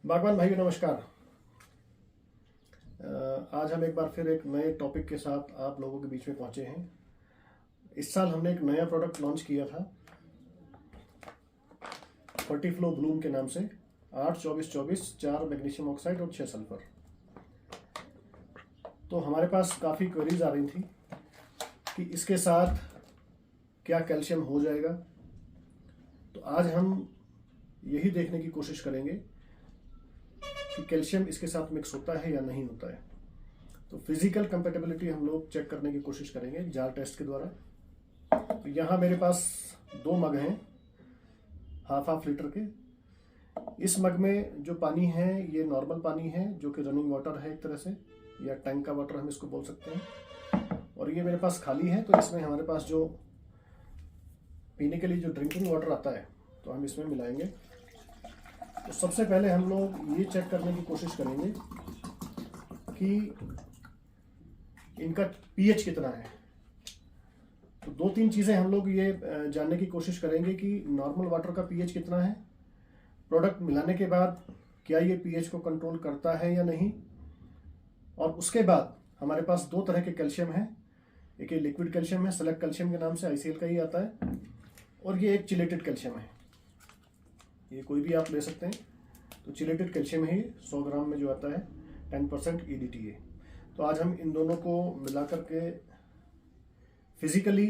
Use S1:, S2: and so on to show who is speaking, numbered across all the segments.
S1: बागवान भाइयों नमस्कार। आज हम एक बार फिर एक नए टॉपिक के साथ आप लोगों के बीच में पहुंचे हैं। इस साल हमने एक नया प्रोडक्ट लॉन्च किया था फर्टीफ्लो ब्लूम के नाम से। 8-24-24 4 मैग्नीशियम ऑक्साइड और 6 सल्फर। तो हमारे पास काफ़ी क्वेरीज आ रही थी कि इसके साथ क्या कैल्शियम हो जाएगा। तो आज हम यही देखने की कोशिश करेंगे कि कैल्शियम इसके साथ मिक्स होता है या नहीं होता है। तो फिजिकल कंपेटेबिलिटी हम लोग चेक करने की कोशिश करेंगे जार टेस्ट के द्वारा। तो यहाँ मेरे पास 2 मग हैं हाफ लीटर के। इस मग में जो पानी है ये नॉर्मल पानी है जो कि रनिंग वाटर है एक तरह से, या टैंक का वाटर हम इसको बोल सकते हैं। और ये मेरे पास खाली है, तो इसमें हमारे पास जो पीने के लिए जो ड्रिंकिंग वाटर आता है तो हम इसमें मिलाएंगे। तो सबसे पहले हम लोग ये चेक करने की कोशिश करेंगे कि इनका पीएच कितना है। तो 2-3 चीज़ें हम लोग ये जानने की कोशिश करेंगे कि नॉर्मल वाटर का पीएच कितना है, प्रोडक्ट मिलाने के बाद क्या ये पीएच को कंट्रोल करता है या नहीं, और उसके बाद हमारे पास 2 तरह के कैल्शियम है। एक ये लिक्विड कैल्शियम है, सेलेक्ट कैल्शियम के नाम से आईसीएल का ही आता है, और ये एक चिलेटेड कैल्शियम है। ये कोई भी आप ले सकते हैं। तो चिलेटेड कैल्शियम ही 100 ग्राम में जो आता है 10% EDTA। तो आज हम इन दोनों को मिला करके फिजिकली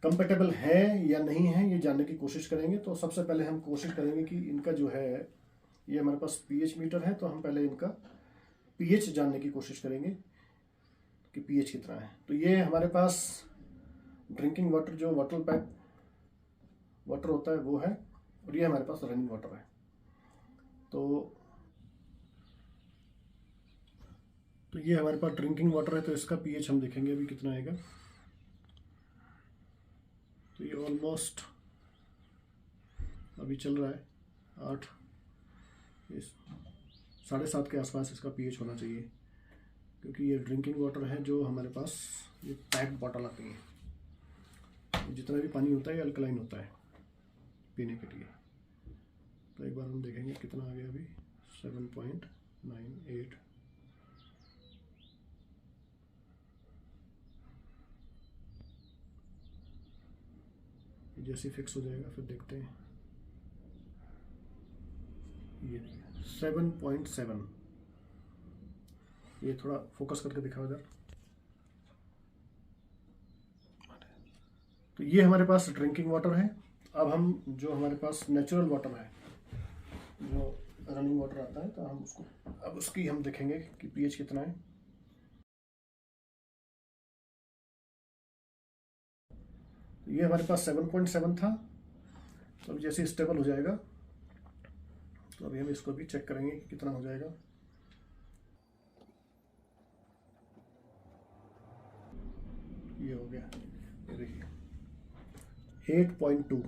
S1: कंपेटेबल है या नहीं है ये जानने की कोशिश करेंगे। तो सबसे पहले हम कोशिश करेंगे कि इनका जो है, ये हमारे पास पीएच मीटर है, तो हम पहले इनका पीएच जानने की कोशिश करेंगे कि पीएच कितना है। तो ये हमारे पास ड्रिंकिंग वाटर जो वाटर पैक वाटर होता है वो है, और ये हमारे पास रनिंग वाटर है। तो ये हमारे पास ड्रिंकिंग वाटर है, तो इसका पीएच हम देखेंगे अभी कितना आएगा। तो ये ऑलमोस्ट अभी चल रहा है 8, 7.5 के आसपास इसका पीएच होना चाहिए, क्योंकि ये ड्रिंकिंग वाटर है जो हमारे पास ये पैक्ड बॉटल आती है। जितना भी पानी होता है ये अल्कलाइन होता है पीने के लिए। तो एक बार हम देखेंगे कितना आ गया अभी। 7.98। जैसे फिक्स हो जाएगा फिर देखते हैं। ये 7.7। ये थोड़ा फोकस करके दिखाओ इधर। तो ये हमारे पास ड्रिंकिंग वाटर है। अब हम जो हमारे पास नेचुरल वाटर है जो रनिंग वाटर आता है, तो हम उसको अब उसकी हम देखेंगे कि पीएच कितना है। तो ये हमारे पास 7.7 था। तो अब जैसे स्टेबल हो जाएगा तो अभी हम इसको भी चेक करेंगे कि कितना हो जाएगा। ये हो गया, ये देखिए 8.2।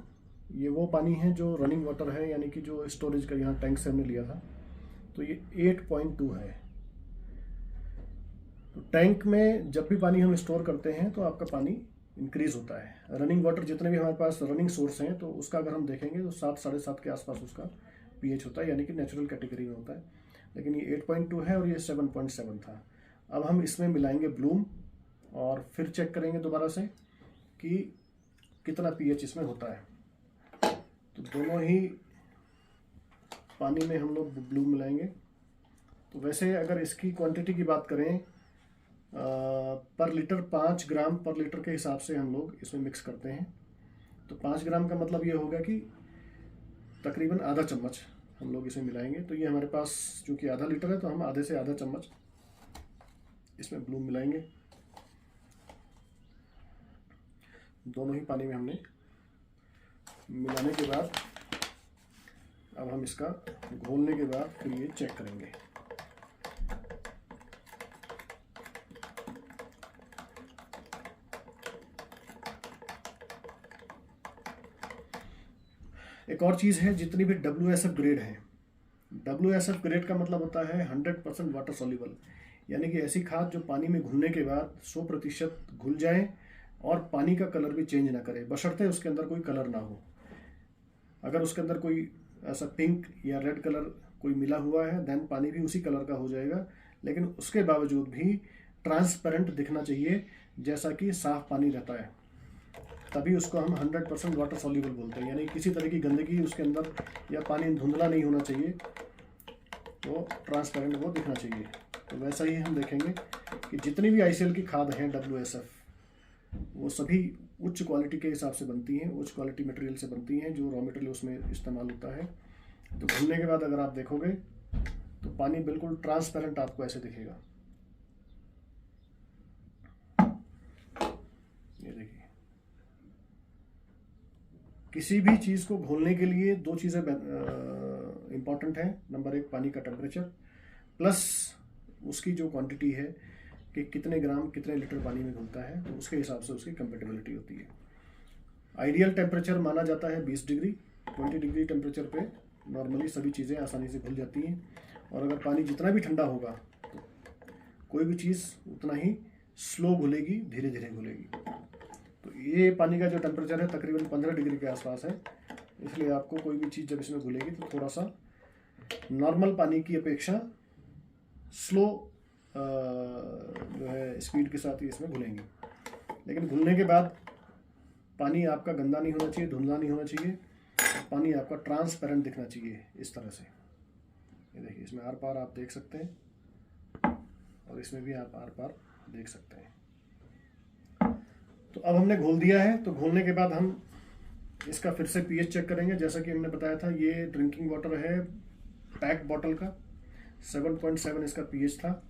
S1: ये वो पानी है जो रनिंग वाटर है, यानी कि जो स्टोरेज का यहाँ टैंक से हमने लिया था। तो ये 8.2 है। तो टैंक में जब भी पानी हम स्टोर करते हैं तो आपका पानी इंक्रीज होता है। रनिंग वाटर जितने भी हमारे पास रनिंग सोर्स हैं तो उसका अगर हम देखेंगे तो 7, 7.5 के आसपास उसका पीएच होता है, यानी कि नेचुरल कैटेगरी में होता है। लेकिन ये 8.2 है और ये 7.7 था। अब हम इसमें मिलाएंगे ब्लूम और फिर चेक करेंगे दोबारा से कि कितना पीएच इसमें होता है। तो दोनों ही पानी में हम लोग ब्लूम मिलाएंगे। तो वैसे अगर इसकी क्वांटिटी की बात करें पर लीटर 5 ग्राम पर लीटर के हिसाब से हम लोग इसमें मिक्स करते हैं। तो 5 ग्राम का मतलब ये होगा कि तकरीबन आधा चम्मच हम लोग इसे मिलाएंगे। तो ये हमारे पास चूँकि आधा लीटर है तो हम आधे से आधा चम्मच इसमें ब्लूम मिलाएंगे। दोनों ही पानी में हमने मिलाने के बाद अब हम इसका घोलने के बाद फिर ये चेक करेंगे। एक और चीज़ है, जितनी भी WSF ग्रेड है, WSF ग्रेड का मतलब होता है 100% वाटर सॉल्युबल, यानी कि ऐसी खाद जो पानी में घुलने के बाद 100% घुल जाए और पानी का कलर भी चेंज ना करे, बशर्ते उसके अंदर कोई कलर ना हो। अगर उसके अंदर कोई ऐसा पिंक या रेड कलर कोई मिला हुआ है, देन पानी भी उसी कलर का हो जाएगा, लेकिन उसके बावजूद भी ट्रांसपेरेंट दिखना चाहिए, जैसा कि साफ पानी रहता है। तभी उसको हम 100% वाटर सॉल्यूबल बोलते हैं, यानी किसी तरह की गंदगी उसके अंदर या पानी धुंधला नहीं होना चाहिए, वो ट्रांसपेरेंट वो दिखना चाहिए। तो वैसा ही हम देखेंगे कि जितनी भी ICL की खाद हैं WSF, वो सभी उच्च क्वालिटी के हिसाब से बनती हैं, उच्च क्वालिटी मटेरियल से बनती हैं, जो रॉ मटेरियल उसमें इस्तेमाल होता है। तो घुलने के बाद अगर आप देखोगे तो पानी बिल्कुल ट्रांसपेरेंट आपको ऐसे दिखेगा। ये देखिए, किसी भी चीज़ को घोलने के लिए दो चीज़ें इंपॉर्टेंट हैं। नंबर 1 पानी का टेम्परेचर, प्लस उसकी जो क्वांटिटी है कि कितने ग्राम कितने लीटर पानी में घुलता है, तो उसके हिसाब से उसकी कंपेटेबिलिटी होती है। आइडियल टेम्परेचर माना जाता है 20 डिग्री। 20 डिग्री टेम्परेचर पे नॉर्मली सभी चीज़ें आसानी से घुल जाती हैं, और अगर पानी जितना भी ठंडा होगा तो कोई भी चीज़ उतना ही स्लो घुलेगी, धीरे धीरे घुलेगी। तो ये पानी का जो टेम्परेचर है तकरीबन 15 डिग्री के आसपास है, इसलिए आपको कोई भी चीज़ जब इसमें घुलेगी तो थोड़ा सा नॉर्मल पानी की अपेक्षा स्लो जो है स्पीड के साथ ही इसमें घुलेंगे। लेकिन घुलने के बाद पानी आपका गंदा नहीं होना चाहिए, धुंधला नहीं होना चाहिए, पानी आपका ट्रांसपेरेंट दिखना चाहिए इस तरह से। ये देखिए, इसमें आर पार आप देख सकते हैं, और इसमें भी आप आर पार देख सकते हैं। तो अब हमने घोल दिया है, तो घोलने के बाद हम इसका फिर से pH चेक करेंगे। जैसा कि हमने बताया था, ये ड्रिंकिंग वाटर है पैक बॉटल का, 7.7 इसका pH था,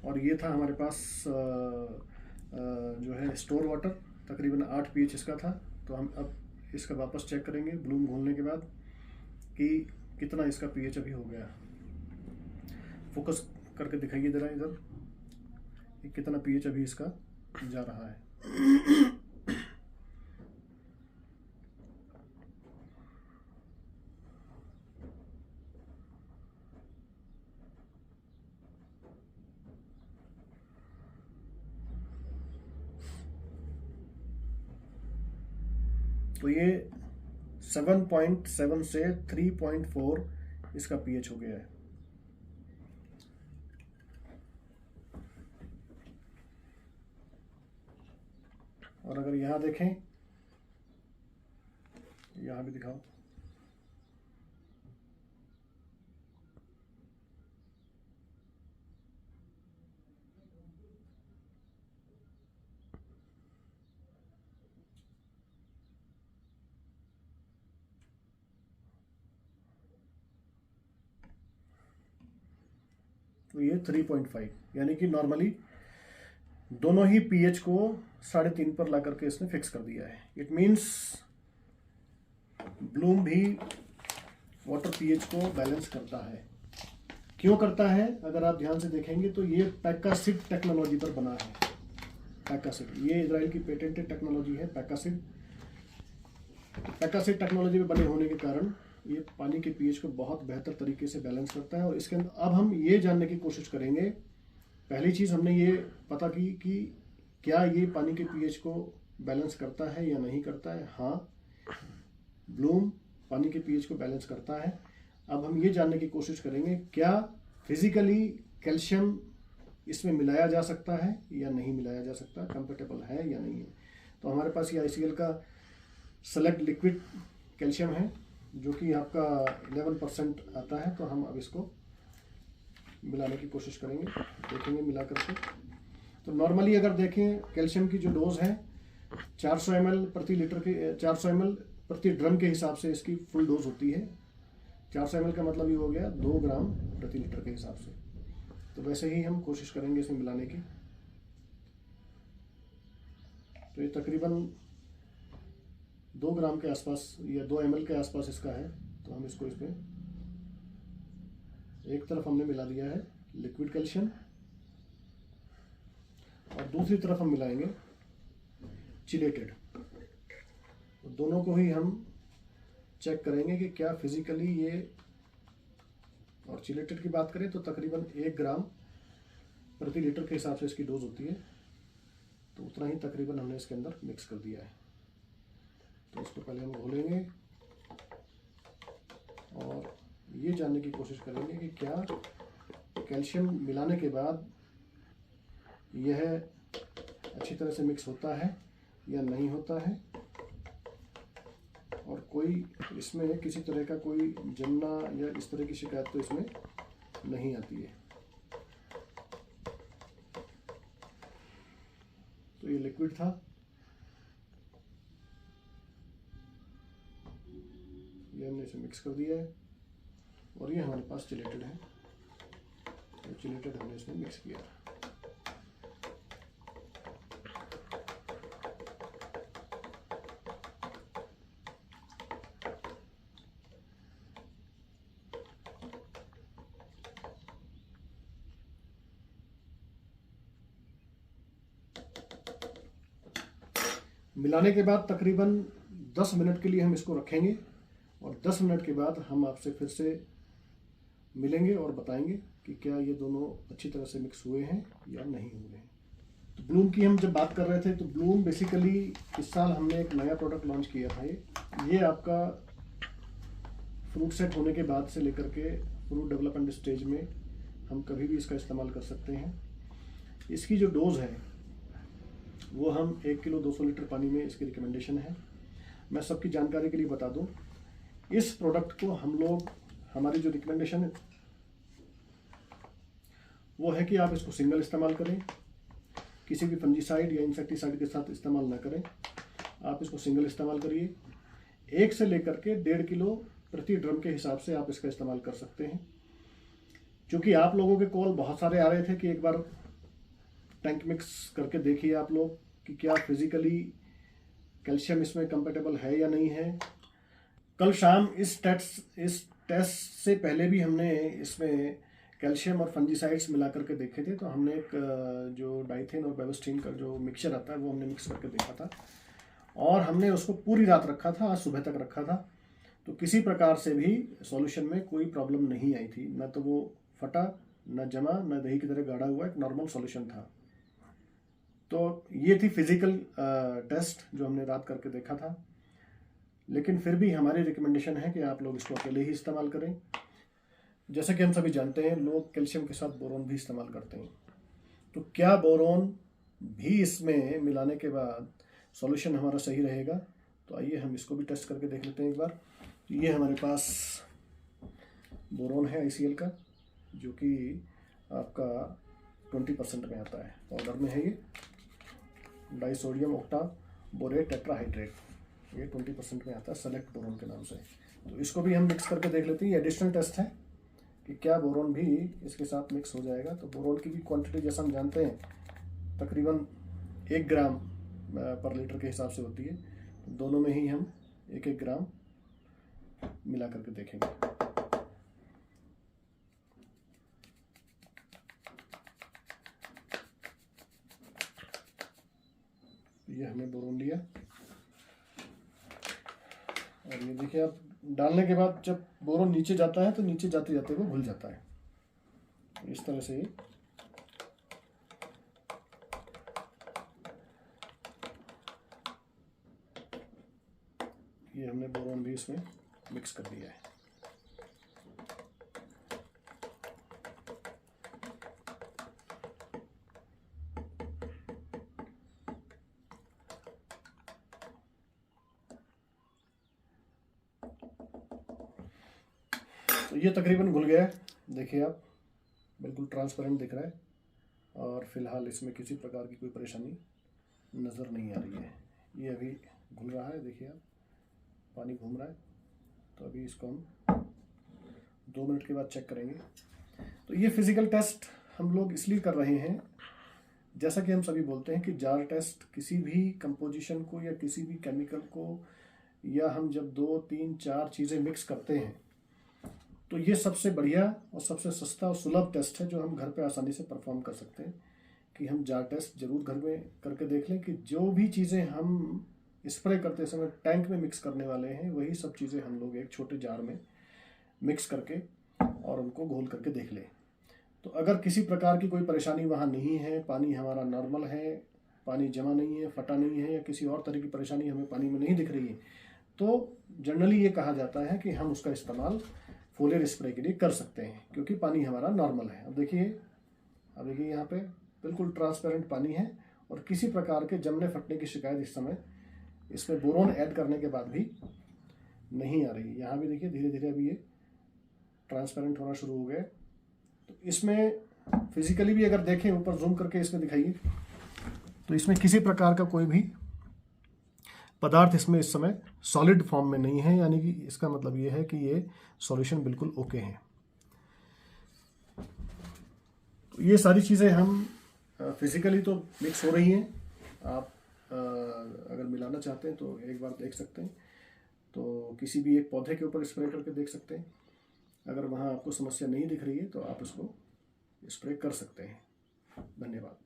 S1: और ये था हमारे पास जो है स्टोर वाटर, तकरीबन 8 pH इसका था। तो हम अब इसका वापस चेक करेंगे ब्लूम घोलने के बाद कि कितना इसका pH अभी हो गया। फोकस करके दिखाइए जरा इधर कि कितना pH अभी इसका जा रहा है। तो ये 7.7 से 3.4 इसका pH हो गया है। और अगर यहाँ देखें, यहाँ भी दिखाओ, तो ये 3.5, यानी कि नॉर्मली दोनों ही pH को 3.5 पर ला करके इसने फिक्स कर दिया है। इट मीन्स ब्लूम भी वाटर pH को बैलेंस करता है। क्यों करता है? अगर आप ध्यान से देखेंगे तो ये पैकासिड टेक्नोलॉजी पर बना है। पैकासिड, ये इजराइल की पेटेंटेड टेक्नोलॉजी है पैकासिड। पैकासिड टेक्नोलॉजी पे बने होने के कारण ये पानी के pH को बहुत बेहतर तरीके से बैलेंस करता है। और इसके अंदर अब हम ये जानने की कोशिश करेंगे, पहली चीज़ हमने ये पता की कि क्या ये पानी के pH को बैलेंस करता है या नहीं करता है। हाँ, ब्लूम पानी के pH को बैलेंस करता है। अब हम ये जानने की कोशिश करेंगे क्या फिजिकली कैल्शियम इसमें मिलाया जा सकता है या नहीं मिलाया जा सकता, कंपेटेबल है या नहीं है। तो हमारे पास ये ICL का सेलेक्ट लिक्विड कैल्शियम है, जो कि आपका 11% आता है। तो हम अब इसको मिलाने की कोशिश करेंगे, देखेंगे मिला करके। तो नॉर्मली अगर देखें, कैल्शियम की जो डोज है 400 ml प्रति लीटर के, 400 ml प्रति ड्रम के हिसाब से इसकी फुल डोज होती है। 400 ml का मतलब ये हो गया 2 ग्राम प्रति लीटर के हिसाब से। तो वैसे ही हम कोशिश करेंगे इसमें मिलाने की। तो ये तकरीबन 2 ग्राम के आसपास या 2 ml के आसपास इसका है। तो हम इसको इसमें एक तरफ हमने मिला दिया है लिक्विड कैल्शियम, और दूसरी तरफ हम मिलाएंगे चिलेटेड। तो दोनों को ही हम चेक करेंगे कि क्या फिजिकली ये, और चिलेटेड की बात करें तो तकरीबन 1 ग्राम प्रति लीटर के हिसाब से इसकी डोज होती है। तो उतना ही तकरीबन हमने इसके अंदर मिक्स कर दिया है। तो इसको पहले हम घोलेंगे, और ये जानने की कोशिश करेंगे कि क्या कैल्शियम मिलाने के बाद यह अच्छी तरह से मिक्स होता है या नहीं होता है, और कोई इसमें किसी तरह का कोई जमना या इस तरह की शिकायत तो इसमें नहीं आती है। तो ये लिक्विड था, ये हमने इसे मिक्स कर दिया है, और ये हमारे पास चिलेटेड है, तो चिलेटेड हमने इसमें मिक्स किया। मिलाने के बाद तकरीबन 10 मिनट के लिए हम इसको रखेंगे, और 10 मिनट के बाद हम आपसे फिर से मिलेंगे और बताएंगे कि क्या ये दोनों अच्छी तरह से मिक्स हुए हैं या नहीं हुए हैं। तो ब्लूम की हम जब बात कर रहे थे, तो ब्लूम बेसिकली इस साल हमने एक नया प्रोडक्ट लॉन्च किया था। ये आपका फ्रूट सेट होने के बाद से लेकर के फ्रूट डेवलपमेंट स्टेज में हम कभी भी इसका इस्तेमाल कर सकते हैं। इसकी जो डोज़ है वो हम 1 किलो 200 लीटर पानी में इसकी रिकमेंडेशन है। मैं सबकी जानकारी के लिए बता दूं, इस प्रोडक्ट को हम लोग, हमारी जो रिकमेंडेशन है वो है कि आप इसको सिंगल इस्तेमाल करें, किसी भी फंजीसाइड या इंसेक्टिसाइड के साथ इस्तेमाल ना करें। आप इसको सिंगल इस्तेमाल करिए। 1 से लेकर के 1.5 किलो प्रति ड्रम के हिसाब से आप इसका इस्तेमाल कर सकते हैं। क्योंकि आप लोगों के कॉल बहुत सारे आ रहे थे कि एक बार टैंक मिक्स करके देखिए आप लोग कि क्या फिजिकली कैल्शियम इसमें कंपेटेबल है या नहीं है। कल शाम इस टेस्ट से पहले भी हमने इसमें कैल्शियम और फंजीसाइड्स मिला करके देखे थे। तो हमने एक जो डाइथेन और बेवस्टीन का जो मिक्सचर आता है वो हमने मिक्स करके देखा था, और हमने उसको पूरी रात रखा था, आज सुबह तक रखा था। तो किसी प्रकार से भी सॉल्यूशन में कोई प्रॉब्लम नहीं आई थी, न तो वो फटा, न जमा, न दही की तरह गाढ़ा हुआ, एक नॉर्मल सॉल्यूशन था। तो ये थी फिजिकल टेस्ट जो हमने रात करके देखा था। लेकिन फिर भी हमारी रिकमेंडेशन है कि आप लोग इसको अकेले ही इस्तेमाल करें। जैसे कि हम सभी जानते हैं, लोग कैल्शियम के साथ बोरोन भी इस्तेमाल करते हैं। तो क्या बोरोन भी इसमें मिलाने के बाद सॉल्यूशन हमारा सही रहेगा? तो आइए हम इसको भी टेस्ट करके देख लेते हैं एक बार। ये हमारे पास बोरोन है ICL का, जो कि आपका 20% में आता है, पाउडर में है। ये डाइसोडियम ऑक्टा बोरेट टेट्राहाइड्रेट, ये 20% में आता है सेलेक्ट बोरोन के नाम से। तो इसको भी हम मिक्स करके देख लेते हैं। ये एडिशनल टेस्ट है कि क्या बोरोन भी इसके साथ मिक्स हो जाएगा। तो बोरोन की भी क्वांटिटी जैसा हम जानते हैं तकरीबन 1 ग्राम पर लीटर के हिसाब से होती है। तो दोनों में ही हम 1-1 ग्राम मिला करके देखेंगे। ये हमने बोरोन लिया, और ये देखिए आप डालने के बाद जब बोरोन नीचे जाता है तो नीचे जाते जाते वो घुल जाता है। इस तरह से ये हमने बोरोन भी इसमें मिक्स कर दिया है। तो ये तकरीबन घुल गया है। देखिए आप, बिल्कुल ट्रांसपेरेंट दिख रहा है, और फिलहाल इसमें किसी प्रकार की कोई परेशानी नज़र नहीं आ रही है। ये अभी घुल रहा है, देखिए आप, पानी घूम रहा है। तो अभी इसको हम 2 मिनट के बाद चेक करेंगे। तो ये फिजिकल टेस्ट हम लोग इसलिए कर रहे हैं, जैसा कि हम सभी बोलते हैं कि जार टेस्ट किसी भी कंपोजिशन को या किसी भी केमिकल को, या हम जब 2, 3, 4 चीज़ें मिक्स करते हैं, तो ये सबसे बढ़िया और सबसे सस्ता और सुलभ टेस्ट है जो हम घर पे आसानी से परफॉर्म कर सकते हैं। कि हम जार टेस्ट जरूर घर में करके देख लें कि जो भी चीज़ें हम स्प्रे करते समय टैंक में मिक्स करने वाले हैं, वही सब चीज़ें हम लोग एक छोटे जार में मिक्स करके और उनको घोल करके देख लें। तो अगर किसी प्रकार की कोई परेशानी वहाँ नहीं है, पानी हमारा नॉर्मल है, पानी जमा नहीं है, फटा नहीं है, या किसी और तरह की परेशानी हमें पानी में नहीं दिख रही है, तो जनरली ये कहा जाता है कि हम उसका इस्तेमाल फोलियर स्प्रे के लिए कर सकते हैं, क्योंकि पानी हमारा नॉर्मल है। अब देखिए यहाँ पे बिल्कुल ट्रांसपेरेंट पानी है और किसी प्रकार के जमने फटने की शिकायत इस समय इसमें बोरोन ऐड करने के बाद भी नहीं आ रही। यहाँ भी देखिए धीरे धीरे अभी ये ट्रांसपेरेंट होना शुरू हो गया। तो इसमें फिजिकली भी अगर देखें, ऊपर जूम करके इसमें दिखाइए, तो इसमें किसी प्रकार का कोई भी पदार्थ इसमें इस समय सॉलिड फॉर्म में नहीं है, यानी कि इसका मतलब ये है कि ये सॉल्यूशन बिल्कुल ओके है। तो ये सारी चीज़ें हम फिजिकली तो मिक्स हो रही हैं, आप अगर मिलाना चाहते हैं तो एक बार देख सकते हैं। तो किसी भी एक पौधे के ऊपर स्प्रे करके देख सकते हैं। अगर वहाँ आपको समस्या नहीं दिख रही है तो आप इसको स्प्रे कर सकते हैं। धन्यवाद।